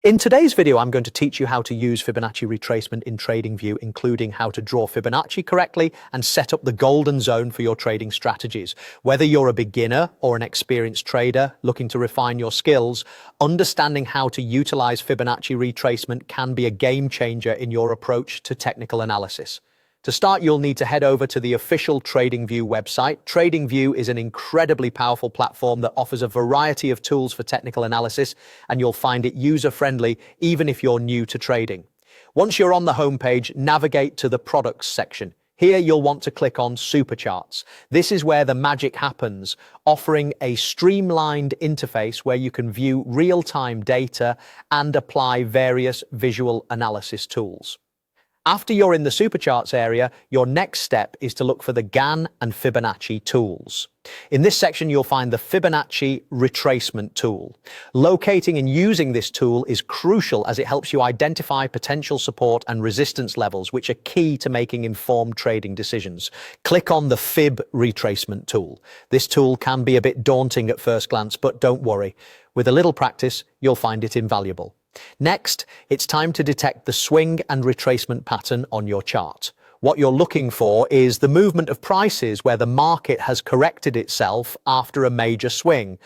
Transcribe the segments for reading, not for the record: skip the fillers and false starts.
In today's video, I'm going to teach you how to use Fibonacci retracement in Tradingview, including how to draw Fibonacci correctly and set up the golden zone for your trading strategies. Whether you're a beginner or an experienced trader looking to refine your skills, understanding how to utilize Fibonacci retracement can be a game changer in your approach to technical analysis. To start, you'll need to head over to the official Tradingview website. Tradingview is an incredibly powerful platform that offers a variety of tools for technical analysis, and you'll find it user-friendly even if you're new to trading. Once you're on the homepage, navigate to the Products section. Here you'll want to click on Supercharts. This is where the magic happens, offering a streamlined interface where you can view real-time data and apply various visual analysis tools. After you're in the Supercharts area, your next step is to look for the Gann and Fibonacci tools. In this section, you'll find the Fibonacci Retracement tool. Locating and using this tool is crucial as it helps you identify potential support and resistance levels, which are key to making informed trading decisions. Click on the Fib Retracement tool. This tool can be a bit daunting at first glance, but don't worry. With a little practice, you'll find it invaluable. Next, it's time to detect the swing and retracement pattern on your chart. What you're looking for is the movement of prices where the market has corrected itself after a major swing.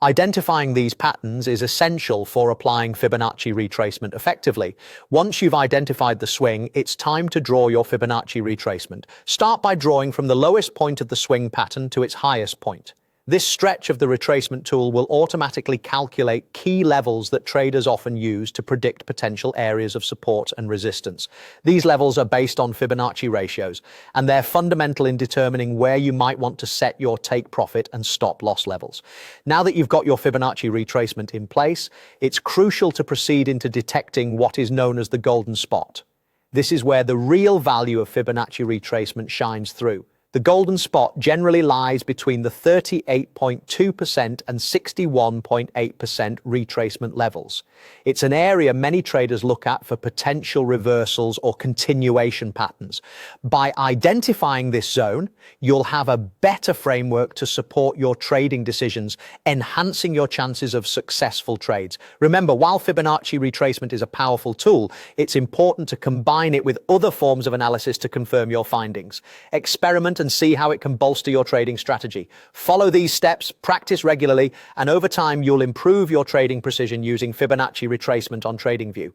Identifying these patterns is essential for applying Fibonacci retracement effectively. Once you've identified the swing, it's time to draw your Fibonacci retracement. Start by drawing from the lowest point of the swing pattern to its highest point. This stretch of the retracement tool will automatically calculate key levels that traders often use to predict potential areas of support and resistance. These levels are based on Fibonacci ratios, and they're fundamental in determining where you might want to set your take profit and stop loss levels. Now that you've got your Fibonacci retracement in place, it's crucial to proceed into detecting what is known as the golden spot. This is where the real value of Fibonacci retracement shines through. The golden spot generally lies between the 38.2% and 61.8% retracement levels. It's an area many traders look at for potential reversals or continuation patterns. By identifying this zone, you'll have a better framework to support your trading decisions, enhancing your chances of successful trades. Remember, while Fibonacci retracement is a powerful tool, it's important to combine it with other forms of analysis to confirm your findings. Experiment and see how it can bolster your trading strategy. Follow these steps, practice regularly, and over time you'll improve your trading precision using Fibonacci retracement on Tradingview.